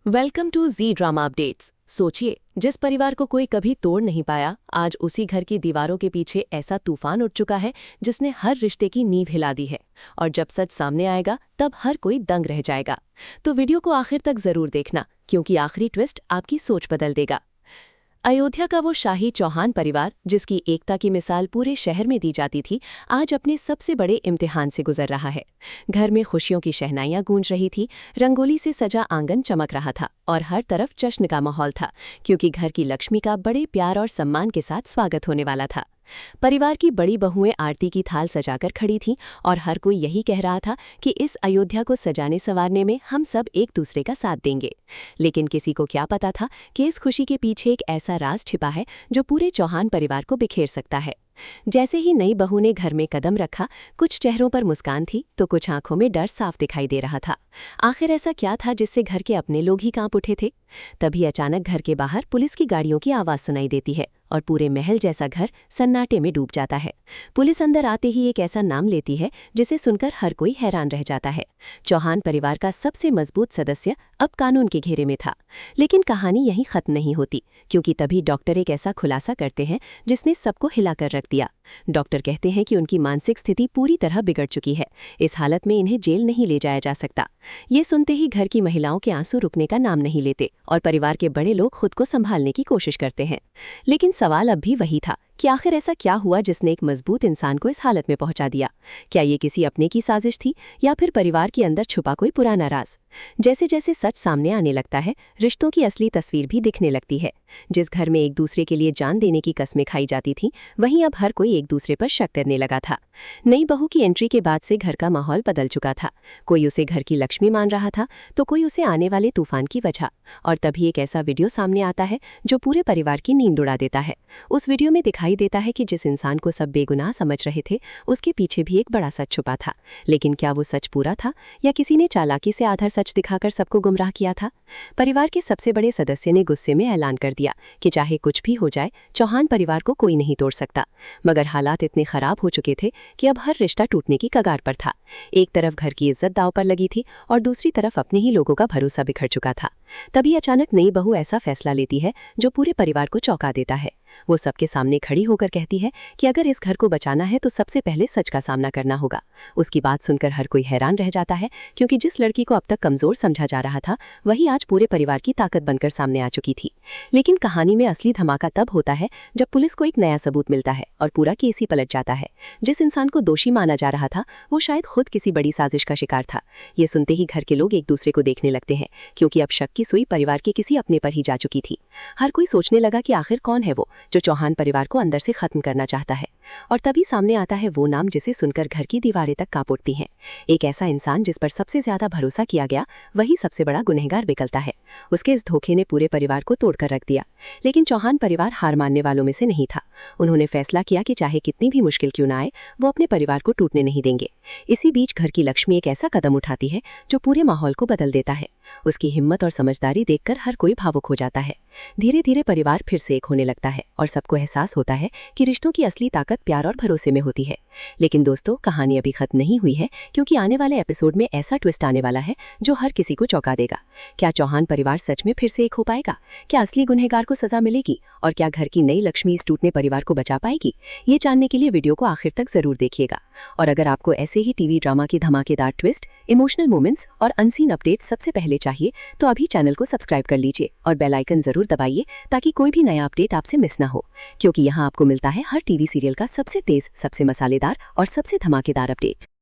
Welcome to Zee drama updates. सोचिए, जिस परिवार को कोई कभी तोड़ नहीं पाया, आज उसी घर की दीवारों के पीछे ऐसा तूफान उठ चुका है जिसने हर रिश्ते की नींव हिला दी है। और जब सच सामने आएगा तब हर कोई दंग रह जाएगा। तो वीडियो को आखिर तक जरूर देखना, क्योंकि आखिरी ट्विस्ट आपकी सोच बदल देगा। अयोध्या का वो शाही चौहान परिवार, जिसकी एकता की मिसाल पूरे शहर में दी जाती थी, आज अपने सबसे बड़े इम्तिहान से गुजर रहा है। घर में खुशियों की शहनाइयां गूंज रही थी, रंगोली से सजा आंगन चमक रहा था और हर तरफ जश्न का माहौल था, क्योंकि घर की लक्ष्मी का बड़े प्यार और सम्मान के साथ स्वागत होने वाला था। परिवार की बड़ी बहुएं आरती की थाल सजाकर खड़ी थीं और हर कोई यही कह रहा था कि इस अयोध्या को सजाने संवारने में हम सब एक दूसरे का साथ देंगे। लेकिन किसी को क्या पता था कि इस खुशी के पीछे एक ऐसा राज छिपा है जो पूरे चौहान परिवार को बिखेर सकता है। जैसे ही नई बहू ने घर में कदम रखा, कुछ चेहरों पर मुस्कान थी तो कुछ आंखों में डर साफ दिखाई दे रहा था। आखिर ऐसा क्या था जिससे घर के अपने लोग ही कांप उठे थे? तभी अचानक घर के बाहर पुलिस की गाड़ियों की आवाज सुनाई देती है और पूरे महल जैसा घर सन्नाटे में डूब जाता है। पुलिस अंदर आते ही एक ऐसा नाम लेती है जिसे सुनकर हर कोई हैरान रह जाता है। चौहान परिवार का सबसे मजबूत सदस्य अब कानून के घेरे में था। लेकिन कहानी यहीं खत्म नहीं होती, क्योंकि तभी डॉक्टर एक ऐसा खुलासा करते हैं जिसने सबको हिलाकर रख दिया। डॉक्टर कहते हैं कि उनकी मानसिक स्थिति पूरी तरह बिगड़ चुकी है। इस हालत में इन्हें जेल नहीं ले जाया जा सकता। ये सुनते ही घर की महिलाओं के आंसू रुकने का नाम नहीं लेते और परिवार के बड़े लोग खुद को संभालने की कोशिश करते हैं। लेकिन सवाल अब भी वही था कि आखिर ऐसा क्या हुआ जिसने एक मजबूत इंसान को इस हालत में पहुंचा दिया? क्या ये किसी अपने की साजिश थी या फिर परिवार के अंदर छुपा कोई पुराना राज? जैसे जैसे सच सामने आने लगता है, रिश्तों की असली तस्वीर भी दिखने लगती है। जिस घर में एक दूसरे के लिए जान देने की कस्में खाई जाती थीं, वहीं अब हर कोई एक दूसरे पर शक करने लगा था। नई बहू की एंट्री के बाद से घर का माहौल बदल चुका था। कोई उसे घर की लक्ष्मी मान रहा था तो कोई उसे आने वाले तूफान की वजह। और तभी एक ऐसा वीडियो सामने आता है जो पूरे परिवार की नींद उड़ा देता है। उस वीडियो में दिखाई देता है कि जिस इंसान को सब बेगुनाह समझ रहे थे, उसके पीछे भी एक बड़ा सच छुपा था। लेकिन क्या वो सच पूरा था या किसी ने चालाकी से आधा सच दिखाकर सबको गुमराह किया था? परिवार के सबसे बड़े सदस्य ने गुस्से में ऐलान कर दिया कि चाहे कुछ भी हो जाए, चौहान परिवार को कोई नहीं तोड़ सकता। मगर हालात इतने खराब हो चुके थे कि अब हर रिश्ता टूटने की कगार पर था। एक तरफ घर की इज्जत दांव पर लगी थी और दूसरी तरफ अपने ही लोगों का भरोसा बिखर चुका था। तभी अचानक नई बहू ऐसा फैसला लेती है जो पूरे परिवार को चौंका देता है। वो सबके सामने खड़ी होकर कहती है कि अगर इस घर को बचाना है तो सबसे पहले सच का सामना करना होगा। उसकी बात सुनकर हर कोई हैरान रह जाता है, क्योंकि जिस लड़की को अब तक कमजोर समझा जा रहा था, वही आज पूरे परिवार की ताकत बनकर सामने आ चुकी थी। लेकिन कहानी में असली धमाका तब होता है जब पुलिस को एक नया सबूत मिलता है और पूरा केस ही पलट जाता है। जिस इंसान को दोषी माना जा रहा था, वो शायद खुद किसी बड़ी साजिश का शिकार था। ये सुनते ही घर के लोग एक दूसरे को देखने लगते हैं, क्योंकि अब शक की सुई परिवार के किसी अपने पर ही जा चुकी थी। हर कोई सोचने लगा कि आखिर कौन है वो जो चौहान परिवार को अंदर से खत्म करना चाहता है। और तभी सामने आता है वो नाम जिसे सुनकर घर की दीवारें तक कांप उठती हैं। एक ऐसा इंसान जिस पर सबसे ज्यादा भरोसा किया गया, वही सबसे बड़ा गुनहगार निकलता है। उसके इस धोखे ने पूरे परिवार को तोड़कर रख दिया। लेकिन चौहान परिवार हार मानने वालों में से नहीं था। उन्होंने फैसला किया कि चाहे कितनी भी मुश्किल क्यों ना आए, वो अपने परिवार को टूटने नहीं देंगे। इसी बीच घर की लक्ष्मी एक ऐसा कदम उठाती है जो पूरे माहौल को बदल देता है। उसकी हिम्मत और समझदारी देखकर हर कोई भावुक हो जाता है। धीरे धीरे परिवार फिर से एक होने लगता है और सबको एहसास होता है कि रिश्तों की असली ताकत प्यार और भरोसे में होती है। लेकिन दोस्तों, कहानी अभी खत्म नहीं हुई है, क्योंकि आने वाले एपिसोड में ऐसा ट्विस्ट आने वाला है जो हर किसी को चौंका देगा। क्या चौहान परिवार सच में फिर से एक हो पाएगा? क्या असली गुनहगार को सजा मिलेगी? और क्या घर की नई लक्ष्मी इस टूटने परिवार को बचा पाएगी? ये जानने के लिए वीडियो को आखिर तक जरूर देखिएगा। और अगर आपको ऐसे ही टीवी ड्रामा की धमाकेदार ट्विस्ट, इमोशनल मोमेंट्स और अनसीन अपडेट सबसे पहले चाहिए, तो अभी चैनल को सब्सक्राइब कर लीजिए और बेल आइकन जरूर दबाइए, ताकि कोई भी नया अपडेट आपसे मिस ना हो। क्योंकि यहाँ आपको मिलता है हर टीवी सीरियल का सबसे तेज, सबसे मसालेदार और सबसे धमाकेदार अपडेट।